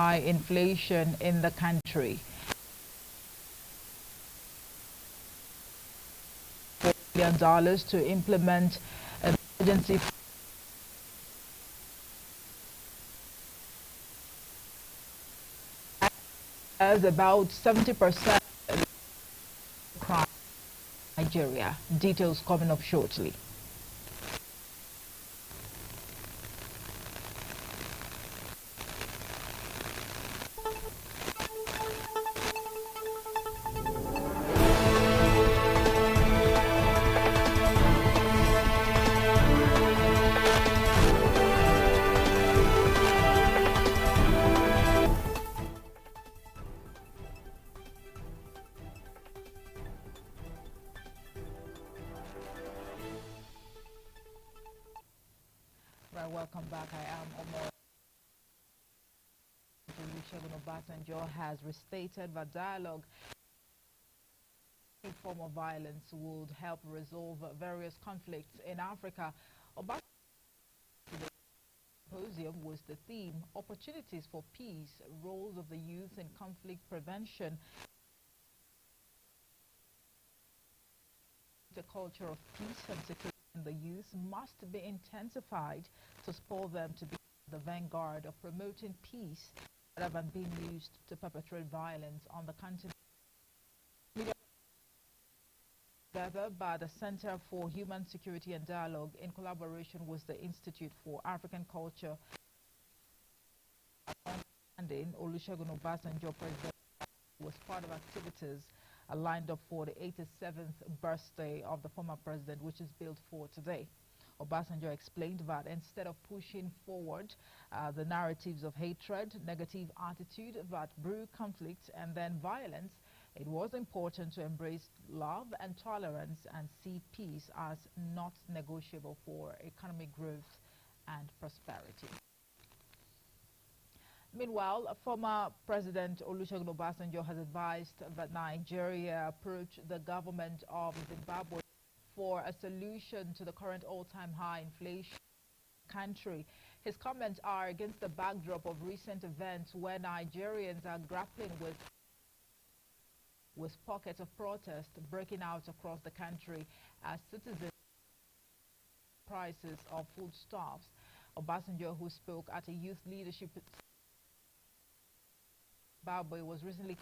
high inflation in the country. $4 billion to implement emergency as about 70% crime in Nigeria. Details coming up shortly. Right, welcome back. I am Omar. Olusegun Obasanjo has restated that dialogue in form of violence would help resolve various conflicts in Africa. Obasanjo's symposium was the theme: opportunities for peace, roles of the youth in conflict prevention. The culture of peace and security in the youth must be intensified to spur them to be the vanguard of promoting peace rather than being used to perpetrate violence on the continent. Together by the Center for Human Security and Dialogue in collaboration with the Institute for African Culture. Olusegun Obasanjo President was part of activities lined up for the 87th birthday of the former president, which is billed for today. Obasanjo explained that instead of pushing forward the narratives of hatred, negative attitude that brew conflict and then violence, it was important to embrace love and tolerance and see peace as not negotiable for economic growth and prosperity. Meanwhile, former President Olusegun Obasanjo has advised that Nigeria approach the government of Zimbabwe for a solution to the current all-time high inflation in the country. His comments are against the backdrop of recent events where Nigerians are grappling with pockets of protest breaking out across the country as citizens prices of foodstuffs. Obasanjo, who spoke at a youth leadership Zimbabwe, was recently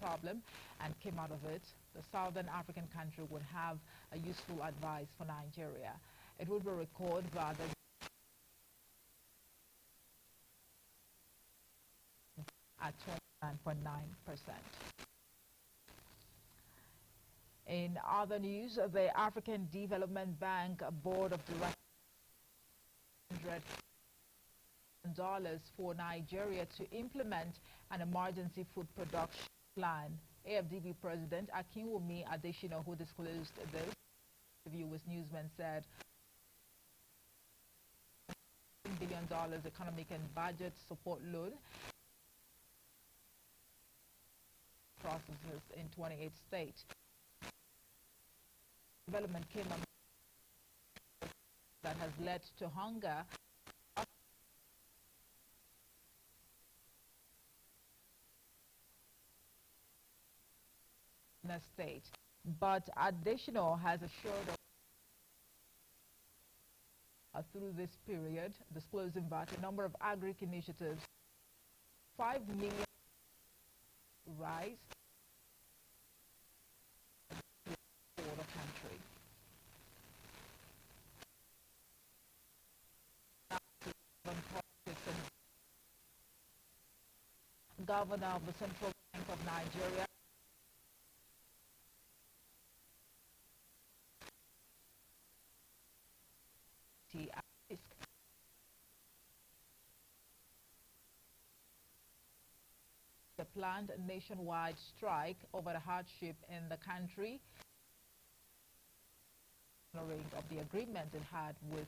problem and came out of it. The southern African country would have a useful advice for Nigeria. It would be recorded that at 29.9%. In other news, the African Development Bank Board of Directors $100 for Nigeria to implement an emergency food production plan. AFDB President Akinwumi Adesina, who disclosed this interview with newsmen, said $1 billion economic and budget support loan processes in 28 states. Development came that has led to hunger in the state. But Additional has assured us through this period, disclosing that a number of agric initiatives, 5 million rice for the country. Governor of the Central Bank of Nigeria, the planned nationwide strike over the hardship in the country, of the agreement it had with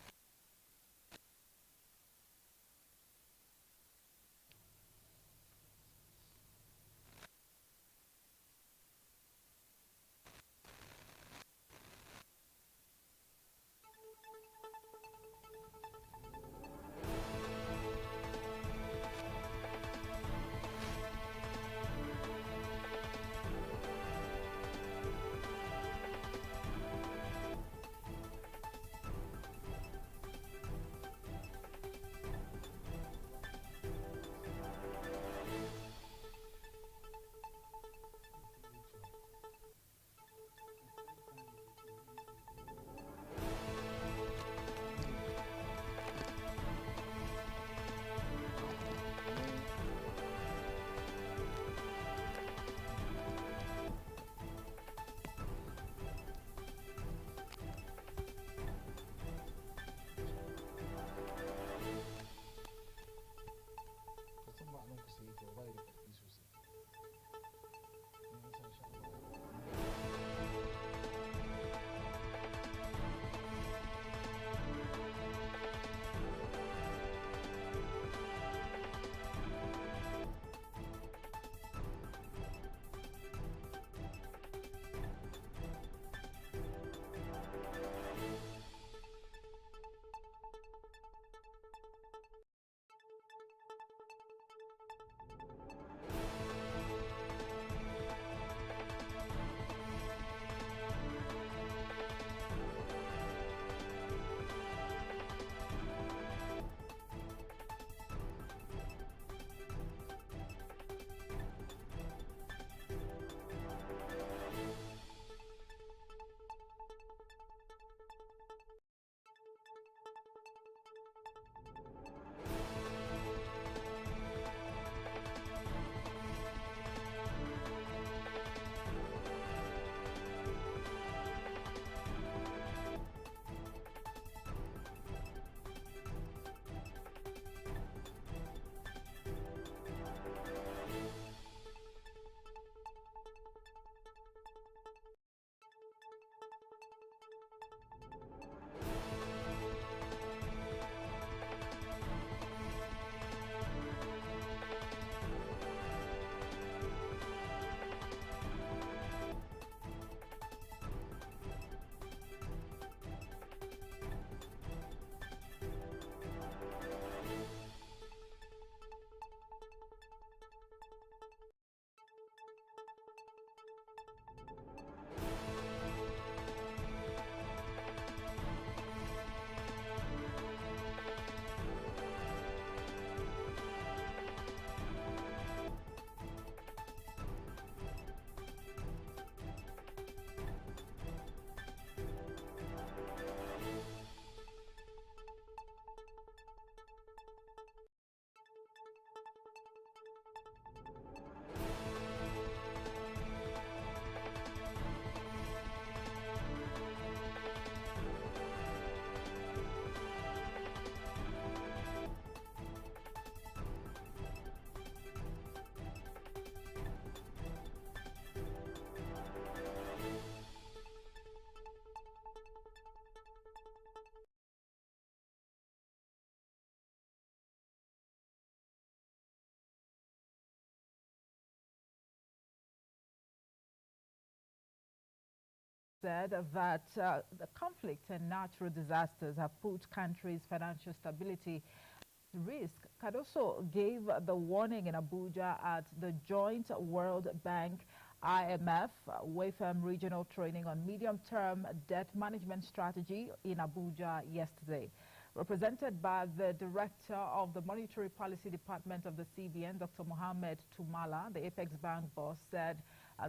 Said that the conflict and natural disasters have put countries' financial stability at risk. Cardoso gave the warning in Abuja at the joint World Bank IMF WAFM regional training on medium-term debt management strategy in Abuja yesterday. Represented by the Director of the Monetary Policy Department of the CBN, Dr. Mohammed Tumala, the Apex Bank boss said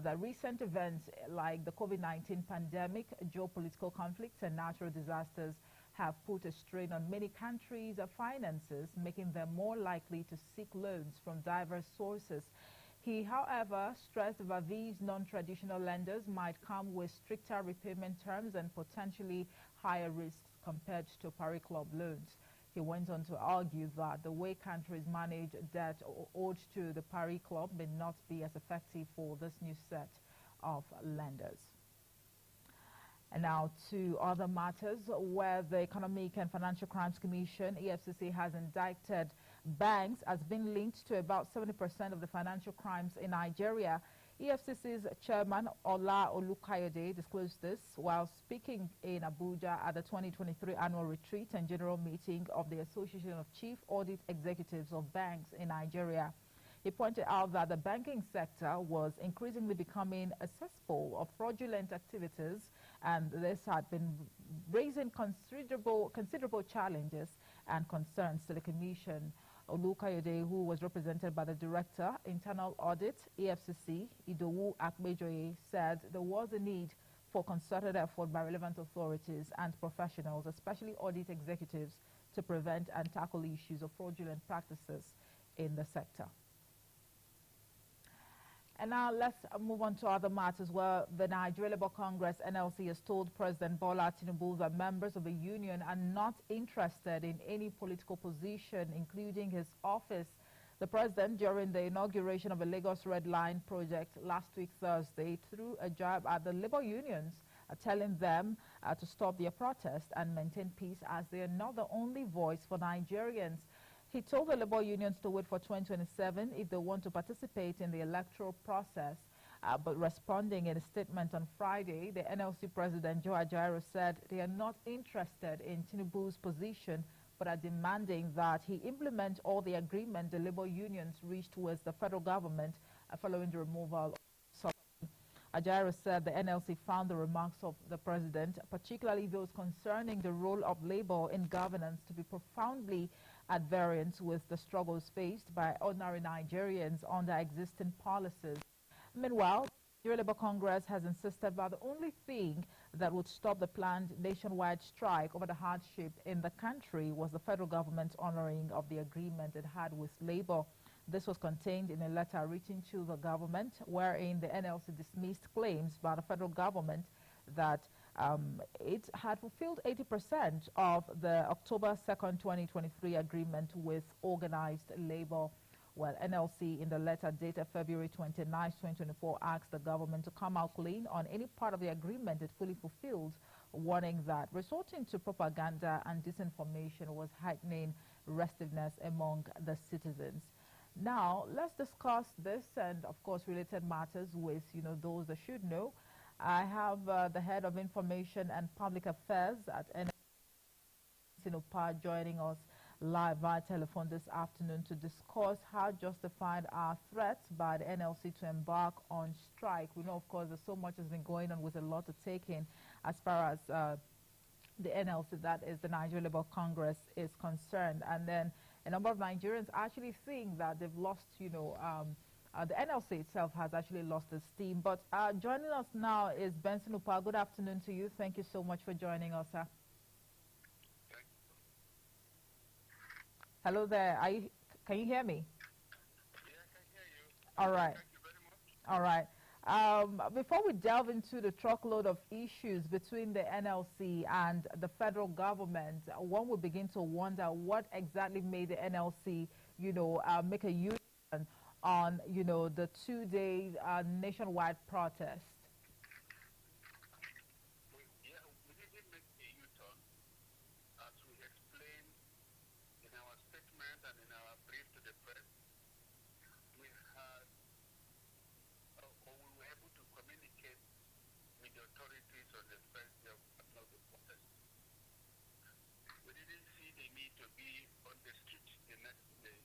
that recent events like the COVID-19 pandemic, geopolitical conflicts and natural disasters have put a strain on many countries' finances, making them more likely to seek loans from diverse sources. He, however, stressed that these non-traditional lenders might come with stricter repayment terms and potentially higher risks compared to Paris Club loans. He went on to argue that the way countries manage debt owed to the Paris Club may not be as effective for this new set of lenders. And now to other matters where the Economic and Financial Crimes Commission, EFCC, has indicted banks as being linked to about 70% of the financial crimes in Nigeria. EFCC's chairman, Ola Olukayode, disclosed this while speaking in Abuja at the 2023 annual retreat and general meeting of the Association of Chief Audit Executives of Banks in Nigeria. He pointed out that the banking sector was increasingly becoming a cesspool of fraudulent activities, and this had been raising considerable challenges and concerns to the Commission. Olukayode, who was represented by the Director, Internal Audit, EFCC, Idowu Akmejoye, said there was a need for concerted effort by relevant authorities and professionals, especially audit executives, to prevent and tackle issues of fraudulent practices in the sector. And now let's move on to other matters where the Nigeria Labour Congress NLC has told President Bola Tinubu that members of the union are not interested in any political position, including his office. The president, during the inauguration of the Lagos Red Line project last week Thursday, threw a jab at the labor unions, telling them to stop their protest and maintain peace as they are not the only voice for Nigerians. He told the labor unions to wait for 2027 if they want to participate in the electoral process. But responding in a statement on Friday, the NLC president, Joe Ajaero, said they are not interested in Tinubu's position, but are demanding that he implement all the agreement the labor unions reached with the federal government following the removal of Ajaero said the NLC found the remarks of the president, particularly those concerning the role of labor in governance, to be profoundly at variance with the struggles faced by ordinary Nigerians under existing policies. Meanwhile, the Labour Congress has insisted that the only thing that would stop the planned nationwide strike over the hardship in the country was the federal government's honoring of the agreement it had with Labour. This was contained in a letter written to the government, wherein the NLC dismissed claims by the federal government that it had fulfilled 80% of the October 2nd, 2023 agreement with organized labor. Well, NLC in the letter dated February 29, 2024, asked the government to come out clean on any part of the agreement it fully fulfilled, warning that resorting to propaganda and disinformation was heightening restiveness among the citizens. Now, let's discuss this and, of course, related matters with, those that should know. I have the head of information and public affairs at NLC joining us live via telephone this afternoon to discuss how justified are threats by the NLC to embark on strike. We know, of course, that so much has been going on with a lot to take in as far as the NLC, that is the Nigeria Labour Congress, is concerned. And then a number of Nigerians actually think that they've lost, the NLC itself has actually lost its steam. But joining us now is Benson Upa. Good afternoon to you. Thank you so much for joining us, sir. Hello there. Can you hear me? Yeah, I can hear you. All right. Thank you very much. All right. Before we delve into the truckload of issues between the NLC and the federal government, one would begin to wonder what exactly made the NLC, make a U-turn on, the two-day nationwide protest. We didn't make a U-turn, as we explained in our statement and in our brief to the press. We had, or we were able to communicate with the authorities on the first day of the protest. We didn't see the need to be on the street the next day.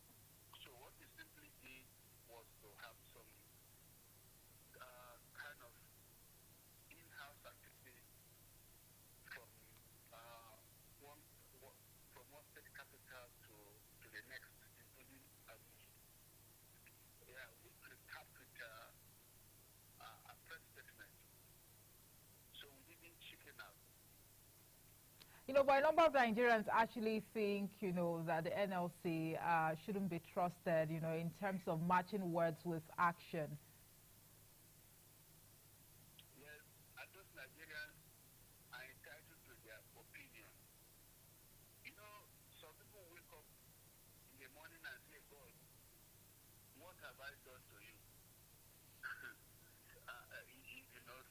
So what we simply did was to have some kind of in-house activity from one state capital to the next, including we prepared with a press statement. So we didn't chicken out. But a number of Nigerians actually think, that the NLC shouldn't be trusted, in terms of matching words with action. Yes, and those Nigerians are entitled to their opinion. Some people wake up in the morning and say, God, what have I done to you?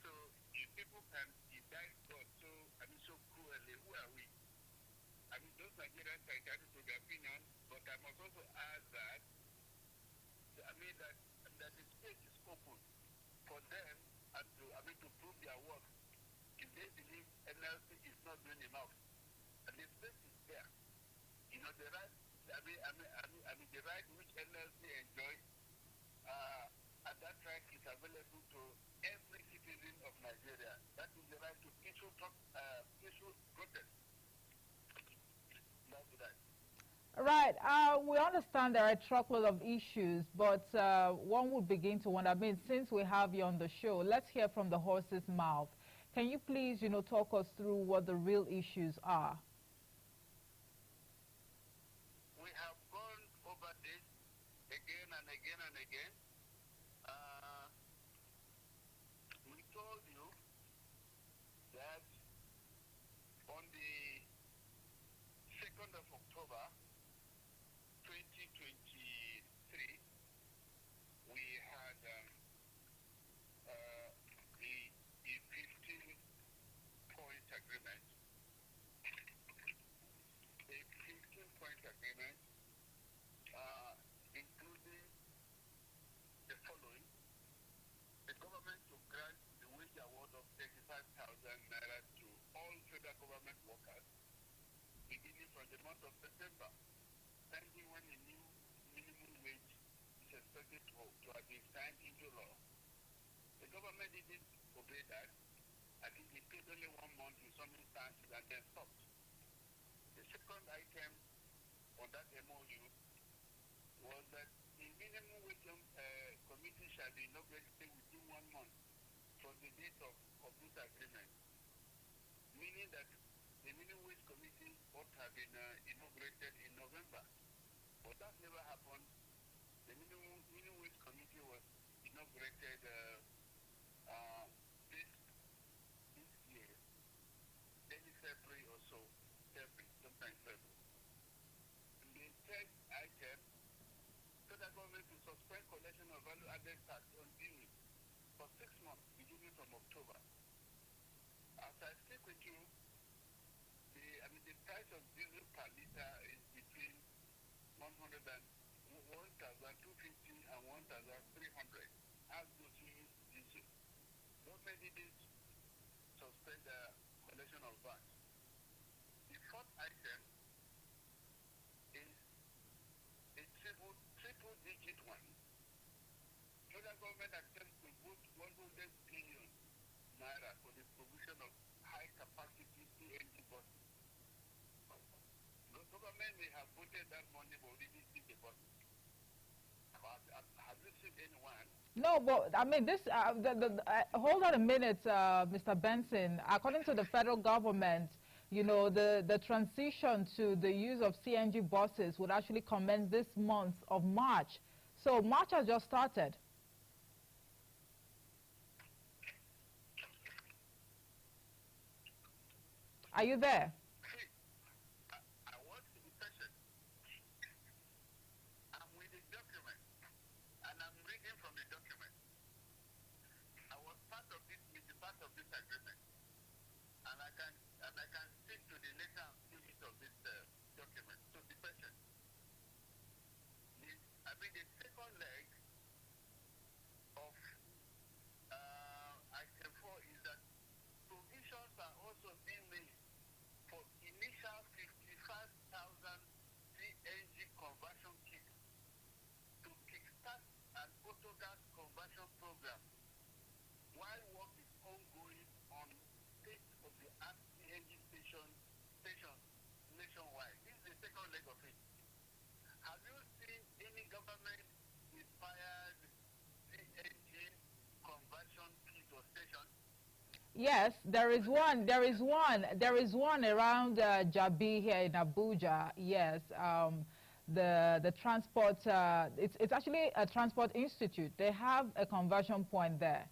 So if people can indict God so cruelly, who are we? Those Nigerians are entitled to their opinion, but I must also add that, that the space is open for them and to prove their work. If they believe NLC is not doing enough, and the space is there. The right, the right which NLC enjoys, and that right is available to every citizen of Nigeria. That is the right to peaceful protest. That's right. Right. We understand there are a truckload of issues, but one would begin to wonder, since we have you on the show, let's hear from the horse's mouth. Can you please, talk us through what the real issues are? We have gone over this again and again and again. We told you that on the 2nd of October 2023, government workers beginning from the month of September, pending when a new minimum wage is expected to have been signed into law. The government didn't obey that. I think it took only 1 month in some instances and then stopped. The second item on that MOU was that the minimum wage committee shall be inaugurated within 1 month from the date of this agreement, meaning that the minimum wage committee ought to have been inaugurated in November. But that never happened. The minimum wage committee was inaugurated this year, early February or so, sometime February. And the third item, federal government to suspend collection of value-added tax on diesel for 6 months, beginning from October. As I speak with you, the price of diesel per liter is between 1,250 and 1,300 as those who use diesel. Government didn't suspend the collection of VAT. The fourth item is a triple-digit one. Federal government accepts to vote 100 billion naira for the provision of high-capacity CNG buses. The government may have voted that money, but we didn't see the buses. Have you seen anyone? No, but I mean, this. Hold on a minute, Mr. Benson. According to the federal government, you know, the transition to the use of CNG buses would actually commence this month of March. So March has just started. Are you there? I want to be patient. I'm with the document, and I'm reading from the document. I was part of this agreement, and I can speak to the letter and spirit of this document. So be patient. The second leg of item 4 is that provisions are also being made for initial 55,000 CNG conversion kits to kickstart an autogas conversion program while work is ongoing on state-of-the-art CNG stations nationwide. This is the second leg of it. Have you seen any government-inspired CNG conversion kit or station? Yes, there is one. There is one around Jabi here in Abuja. Yes, the transport. It's actually a transport institute. They have a conversion point there.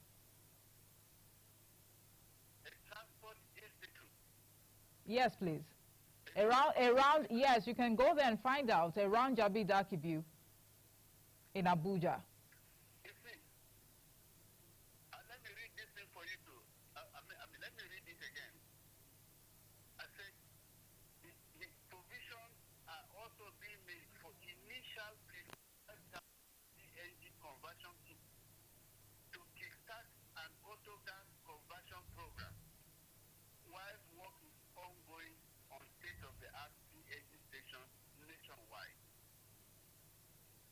A transport institute. Yes, please. Around. Yes, you can go there and find out around Jabi Dakibu in Abuja. Let me read this thing for you too. Let me read it again. I said, the provisions are also being made for initial CNG conversion kit to kickstart an autogas conversion program while work is ongoing on state-of-the-art CNG stations nationwide.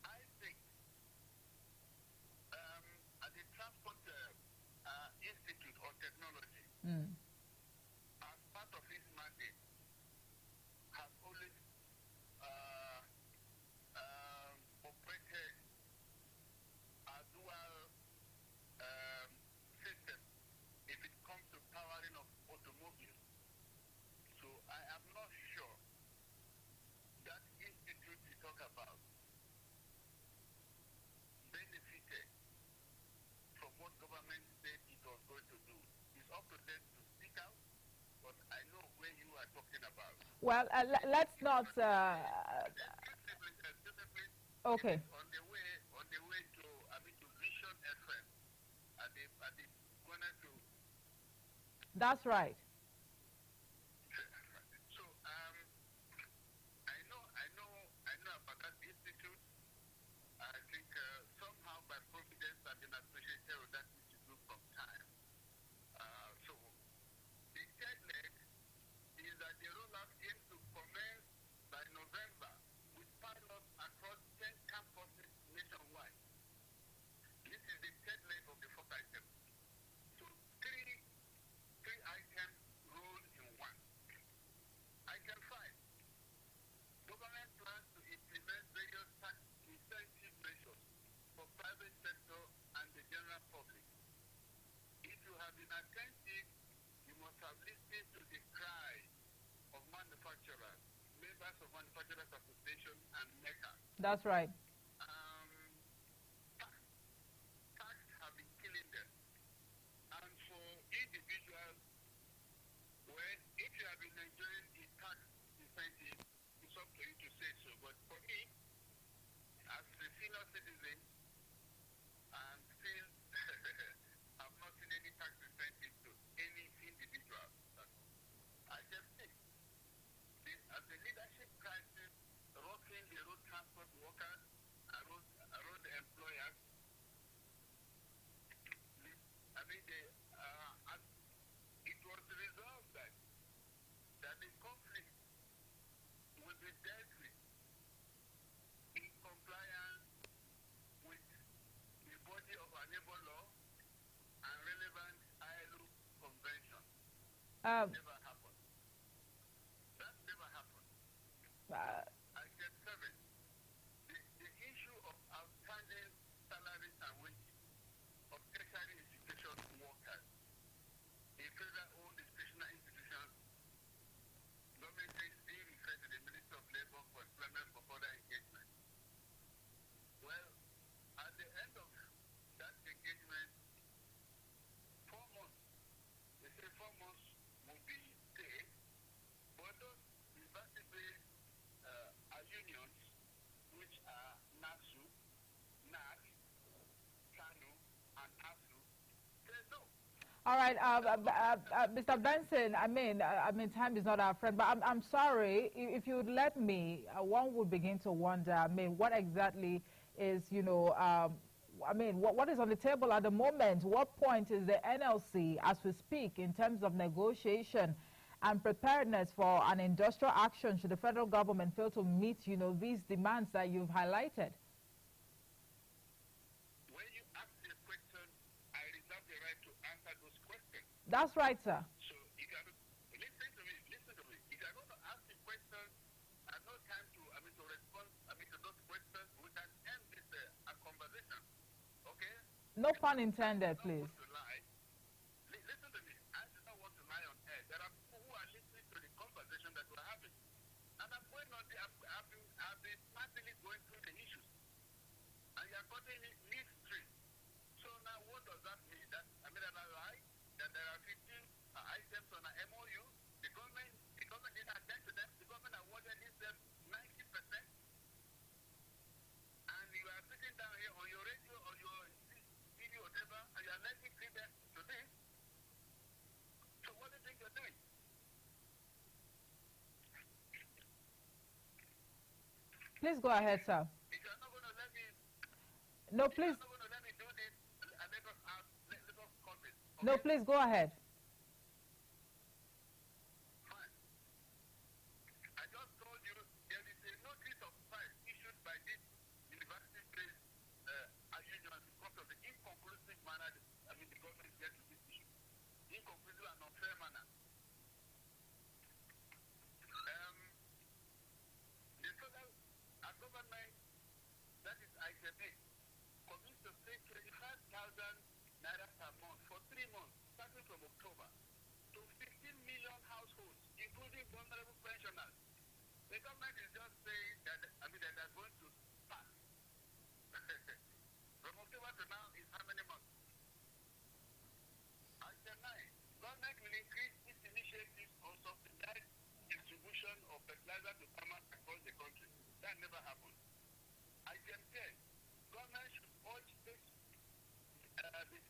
I think at the Transport Institute of Technology, as part of its mandate, has always operated a dual system if it comes to powering of automobiles. So I am not sure that institute we talk about benefited from what government said it was going to do. It's up to them to speak out, but I know where you are talking about. Well, let's not. Okay. On the way to Vision FM, at the corner to. That's right. So I know about that institute. I think somehow by providence I've been associated with that institute from time. So the third leg of Manufacturers Association and NECA. That's right. Tax, tax have been killing them. And for individuals, well, if you have been enjoying a tax incentive, it's up to you to say so. But for me, as a senior citizen, and still I've not seen any tax incentive to any individual. I just think as the leadership crisis rocking the road transport workers and road employers, I mean, it was resolved that the conflict will be dealt with in compliance with the body of our labor law and relevant ILO convention. Never happened. That never happened. Item 7. The issue of outstanding salaries and wages of tertiary institution workers in federal-owned educational institutions, government is being referred to the Minister of Labor for employment for further engagement. Well, at the end of that engagement, 4 months, they say 4 months will be paid, but those university-based unions, which are NASU, NAC, KANU, and ASU, say no. All right, Mr. Benson. I mean, time is not our friend, but I'm sorry. If you would let me, one would begin to wonder. I mean, what exactly is, what is on the table at the moment? What point is the NLC, as we speak, in terms of negotiation and preparedness for an industrial action should the federal government fail to meet, these demands that you've highlighted? When you ask the question, I reserve the right to answer those questions. That's right, sir. So if you are, listen to me. If you are going to ask the question, I have no time to respond to those questions. We can end this conversation. Okay? No pun intended, please. Listen to me. I do not want to lie on air. There are people who are listening to the conversation that we're having. And I'm going on I've been smartly going through the issues. And you're cutting it midstream. So now what does that mean? That am I right? That there are 15 items on an MOU. The government didn't attend to them. The government awarded them 90%. And you are sitting down here on your radio or your TV or whatever, and you are letting credence to this. So what do you think you're doing? Please go ahead, sir. If you're not going to let me... No, please. If you're not going to let me do this, let us cut it. Okay? No, please go ahead. Fine. I just told you there is a notice of price issued by this university-based union because of the inconclusive manner the government gets to this issue. Inconclusive and unfair manner. The federal government, that is ICB, commits to pay 25,000 naira per month for 3 months, starting from October, to 15 million households, including vulnerable pensioners. The government is just saying that that they're going to pass. From October to now is how many months? Item 9. Government will increase its initiatives on subsidized distribution of fertilizer to farmers across the country. That never happened. Item 10. Government should urge the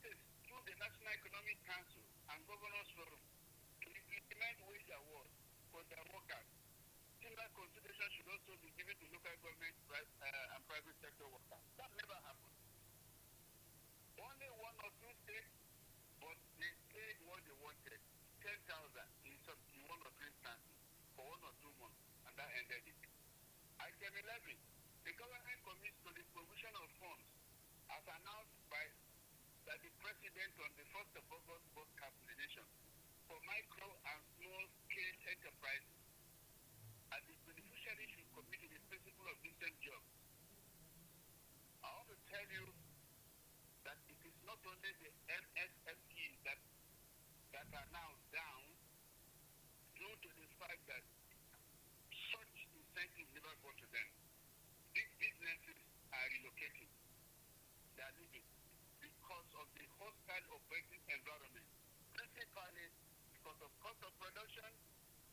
states through the National Economic Council and Governors Forum to implement wage awards for their workers. Similar consideration should also be given to local government and private sector workers. That never happened. Only 1 or 2 states, but they paid what they wanted, 10,000 in 1 or 2 instances for 1 or 2 months, and that ended it. Item 11. The government commits to the provision of funds as announced by the President on the 1st of August broadcast to the nation for micro and small-scale enterprises, and the beneficiary should commit to the principle of decent jobs. I want to tell you that it is not only the MSMEs that are now down due to the fact that such incentives volatile operating environment, principally because of cost of production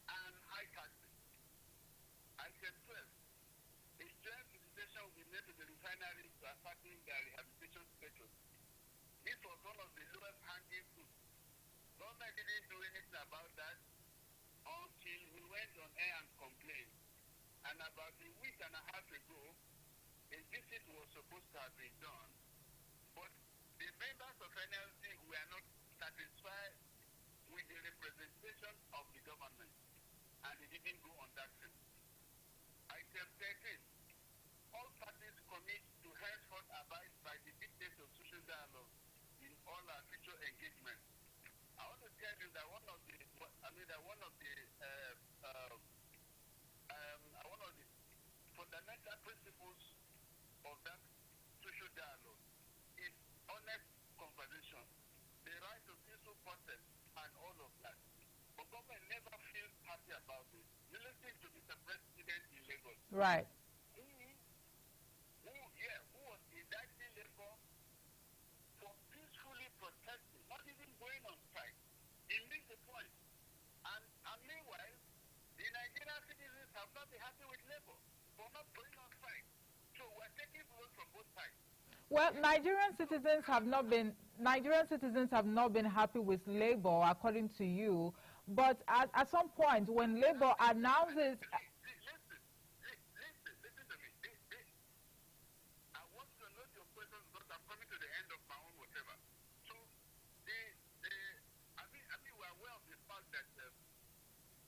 and high taxes. Item 12. A joint solicitation will be made to the refineries to ascertain their rehabilitation status. This was one of the lowest hanging fruits. Government didn't do anything about that until we went on air and complained. And about a week and a half ago, a visit was supposed to have been done, but the members of NLC were not satisfied with the representation of the government, and they didn't go on that trip. Item 13. All parties commit to henceforth abide by the dictates of social dialogue in all our future engagements. I want to tell you that one of the fundamental principles of that social dialogue is honest conversation, the right to peaceful protest, and all of that. But government never feels happy about it. You listen to Mr. President in Lagos. Right. Who was indicting Lagos for peacefully protesting, not even going on strike. He missed the point. And meanwhile, the Nigerian citizens have not been happy with Labour for not going on strike. So we're taking blows from both sides. Well, Nigerian citizens have not been happy with Labour, according to you. But at some point, when Labour announces, Listen to me. I want to note your questions because I'm coming to the end of my own whatever. So, we're aware of the fact that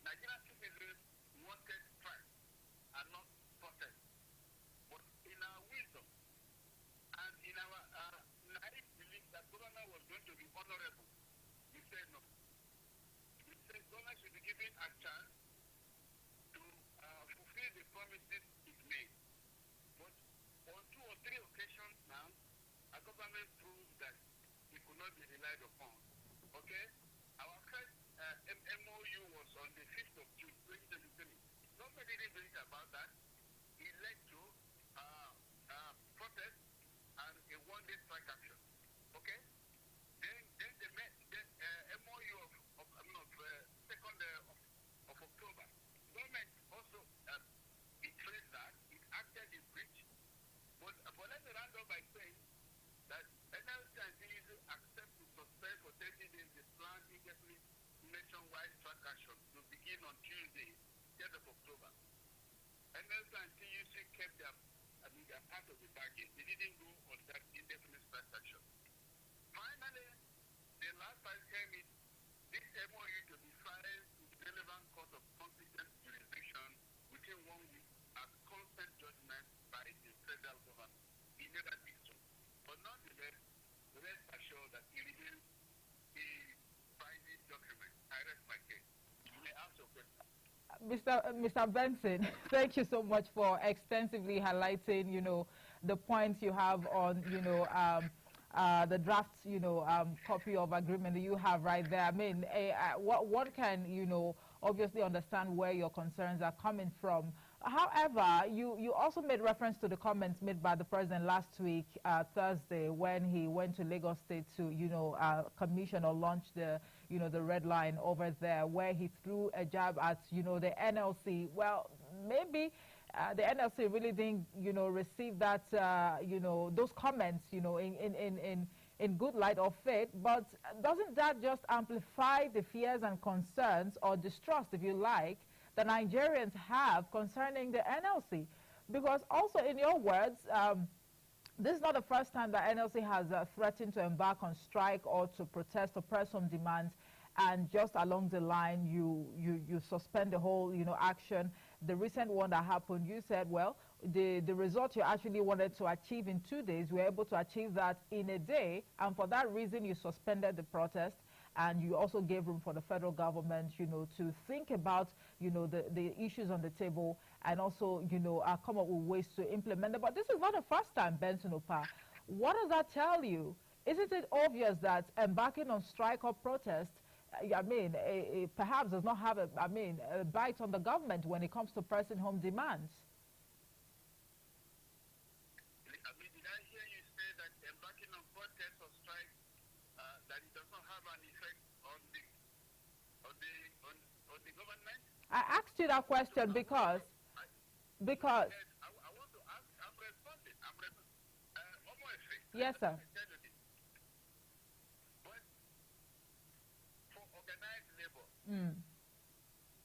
Nigerian citizens wanted strike and not protest. But in our wisdom and in our naive belief that government was going to be honorable, we said no. We said government should be given a chance to fulfill the promises it made. But on 2 or 3 occasions now, our government proved that it could not be relied upon. Okay? Our first MOU was on the 5th of June, 2023. Nobody didn't think about that. It led to protest and a one-day strike action. Okay? Then the MOU of 2nd of October. Government also betrayed that. It acted in breach. But let me round up by saying that NLC and TUC accept to suspend for 30 days the planned indefinite nationwide strike action to begin on Tuesday, 3rd of October. NLC and TUC kept their part of the bargain. They didn't go on that indefinite strike action. Finally, the last time came in, this MOU to be filed with relevant court of competent jurisdiction within 1 week as consent judgment by the federal government. He never did so. But nonetheless, rest assured that it remains a binding document. I rest my case. You may ask your question. Mr. Benson, thank you so much for extensively highlighting, the points you have on, the draft, copy of agreement that you have right there. I mean, one can, obviously understand where your concerns are coming from. However, you also made reference to the comments made by the president last week, Thursday, when he went to Lagos State to, commission or launch the, the red line over there, where he threw a jab at, the NLC. Well, maybe the NLC really didn't, receive that, those comments, in good light of faith. But doesn't that just amplify the fears and concerns, or distrust, if you like, the Nigerians have concerning the NLC? Because also, in your words, this is not the first time that NLC has threatened to embark on strike or to protest or press some demands, and just along the line, you suspend the whole, action. The recent one that happened, you said, well, the result you actually wanted to achieve in 2 days, we were able to achieve that in a day, and for that reason, you suspended the protest. And you also gave room for the federal government, to think about, the issues on the table, and also, come up with ways to implement it. But this is not the first time, Benson Opa. What does that tell you? Isn't it obvious that embarking on strike or protest, perhaps does not have a bite on the government when it comes to pressing home demands? Did I hear you say that embarking on protest or strike, that on, on the government? I asked you that question because because Yes, I want to ask, I'm responding. yes, sir. Let me tell you this. But for organized labor, Mm.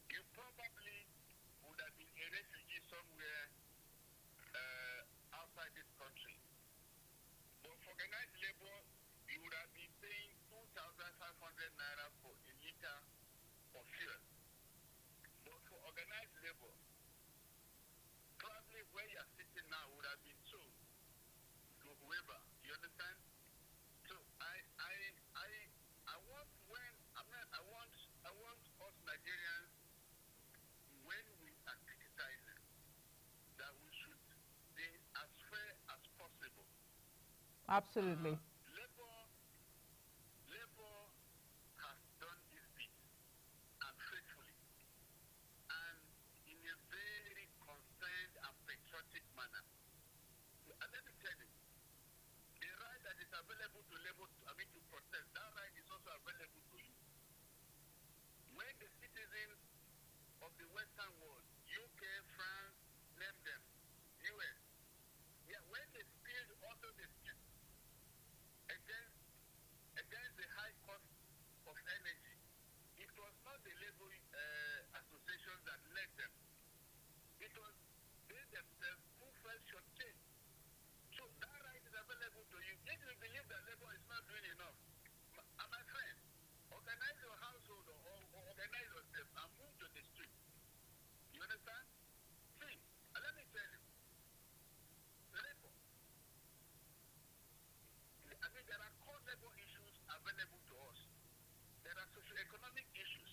you probably would have been a refugee somewhere outside this country. But for organized labor, you would have been paying 2,500 naira for a liter of fuel. But for organized labor, probably where you are sitting now would have been sold to whoever. You understand? So I want I want us Nigerians, when we are criticizing, that we should be as fair as possible. Absolutely. Labor has done this bit and faithfully and in a very concerned and patriotic manner. And let me tell you, the right that is available to labor, to protest, that right is also available to you. When the citizens of the Western world, UK, France, name them, US, yeah, when they spilled onto the street against the high cost of energy, it was not the labor associations that led them. It was they themselves who felt shortchanged. So that right is available to you. If you believe that labor is not doing enough, my friend, organize your household or organize yourself and move to the street. You understand? See, let me tell you, labor. There are core labor issues available to us. There are socio-economic issues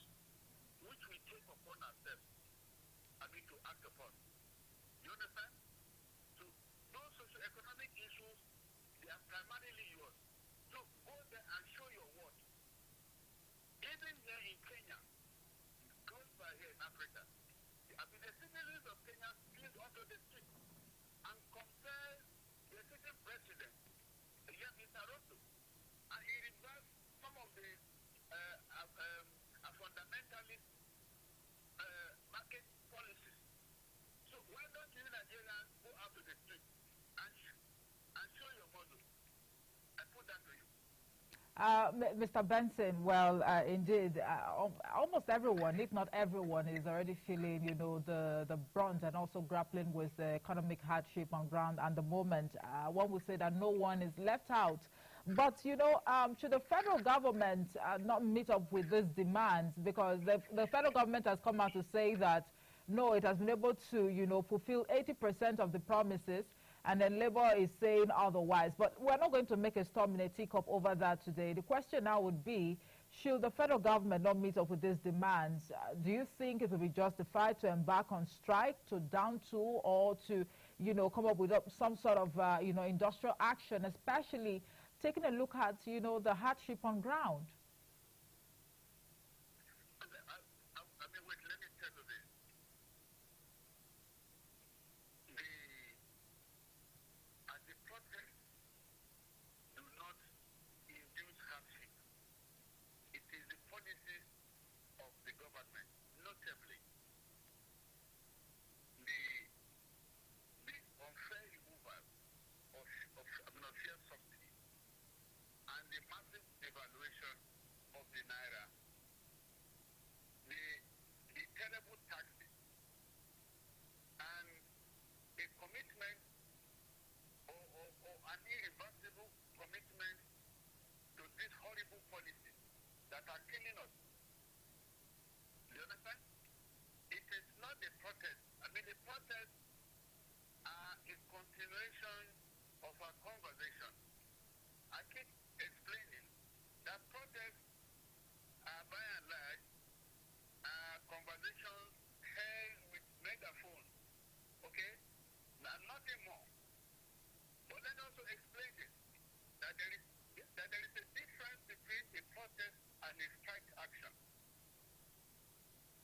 which we take upon ourselves, to act upon. You understand? So those socio-economic issues, they are primarily yours. So go there and show your worth. Even here in Kenya, close by here in Africa, the citizens of Kenya spilled onto the street and compelled the sitting president, Mr. Ruto, and he reversed some of the fundamentalist market policies. So why don't you Nigerians go out to the street and show your model? I put that to you. Mr. Benson, well, indeed, almost everyone, if not everyone, is already feeling, the brunt and also grappling with the economic hardship on ground at the moment. One would say that no one is left out. But, should the federal government not meet up with these demands? Because the federal government has come out to say that, no, it has been able to, fulfill 80% of the promises, and then Labour is saying otherwise. But we're not going to make a storm in a teacup over that today. The question now would be, should the federal government not meet up with these demands? Do you think it would be justified to embark on strike, to down tool, or to, come up with some sort of, industrial action, especially taking a look at, the hardship on ground? Wait, let me tell you this. The protests do not induce hardship. It is the policies of the government, notably the unfair removal of fuel subsidy and the massive devaluation of the naira, the terrible taxes, and a commitment or an irreversible commitment to these horrible policies that are killing us. You understand? It is not the protest. The protests are a continuation of our conversation. I keep explaining that protests are by and large conversations held with megaphones. Okay? Now, nothing more. But let us also explain this, that there is a difference between a protest and a strike action.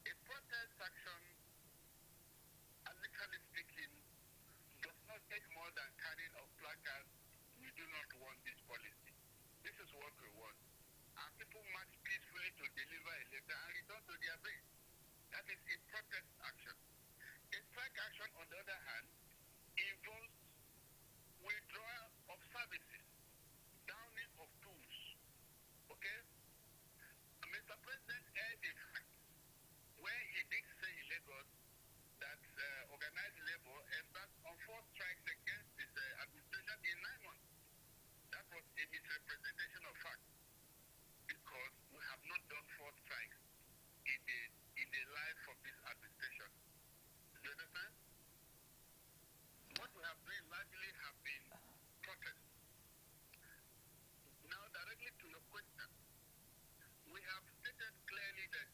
A protest action, and literally people march peacefully to deliver a letter and return to their base. That is a protest action. A strike action, on the other hand, involves withdrawal of services, downing of tools. Okay? Mr. President aired a fact where he did say in Lagos that organized labor embarked on 4 strikes against his administration in 9 months. That was a misrepresentation of fact, because we have not done 4 strikes in the life of this administration. Do you understand? What we have been largely have been protests. Now, directly to your question, we have stated clearly that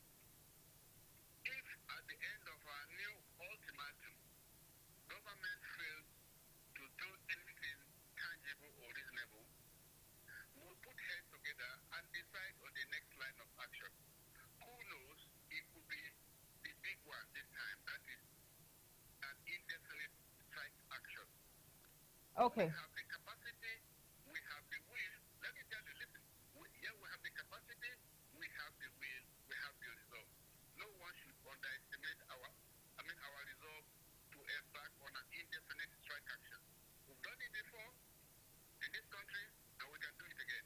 if at the end of our new ultimatum, government fails to do anything tangible or reasonable, we'll put heads together and decide on the next line of action. Who knows, it could be the big one this time, that is an indefinite strike action. Okay. We have the capacity, we have the will. Let me tell you, listen, we have the capacity, we have the will, we have the resolve. No one should underestimate our resolve to embark on an indefinite strike action. We've done it before in this country, and we can do it again.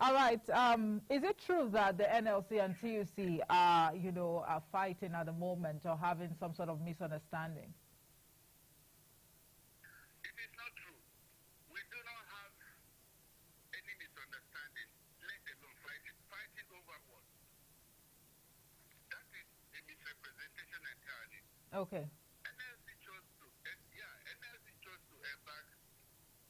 All right. Is it true that the NLC and TUC are, are fighting at the moment or having some sort of misunderstanding? It is not true. We do not have any misunderstanding, let alone fighting. Fighting over what? That is a misrepresentation entirely. Okay. NLC chose to embark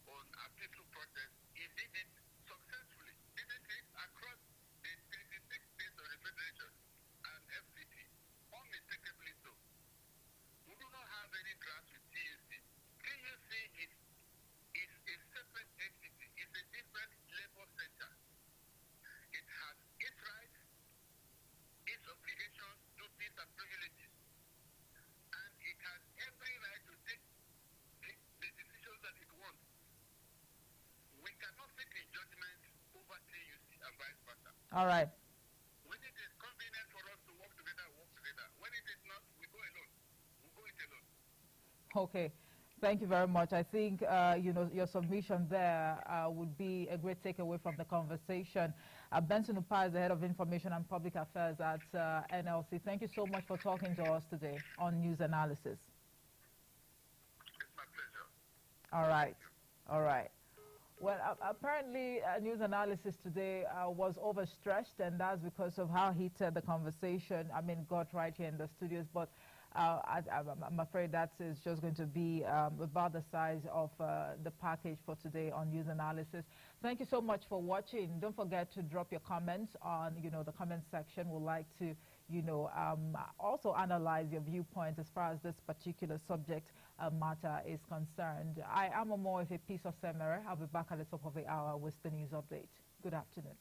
on a peaceful protest. It did it successfully, didn't it, across the 36 states of the Federation and FCT, unmistakably so. We do not have any grasp with TUC. TUC is a separate entity. It's a different labor center. It has its rights, its obligations, duties, and privileges. And it has every right to take the decisions that it wants. We cannot sit in judgment over TUC and vice versa. All right. When it is convenient for us to work together, work together. When it is not, we go alone. We go it alone. Okay. Thank you very much. I think, your submission there would be a great takeaway from the conversation. Benson Upa is the Head of Information and Public Affairs at NLC. Thank you so much for talking to us today on News Analysis. It's my pleasure. All right. All right. Well, apparently, News Analysis today was overstretched, and that's because of how heated the conversation, got right here in the studios. But I'm afraid that is just going to be about the size of the package for today on News Analysis. Thank you so much for watching. Don't forget to drop your comments on, the comment section. We'd like to, also analyze your viewpoint as far as this particular subject matter is concerned. I am more of a piece of summary. I'll be back at the top of the hour with the news update. Good afternoon.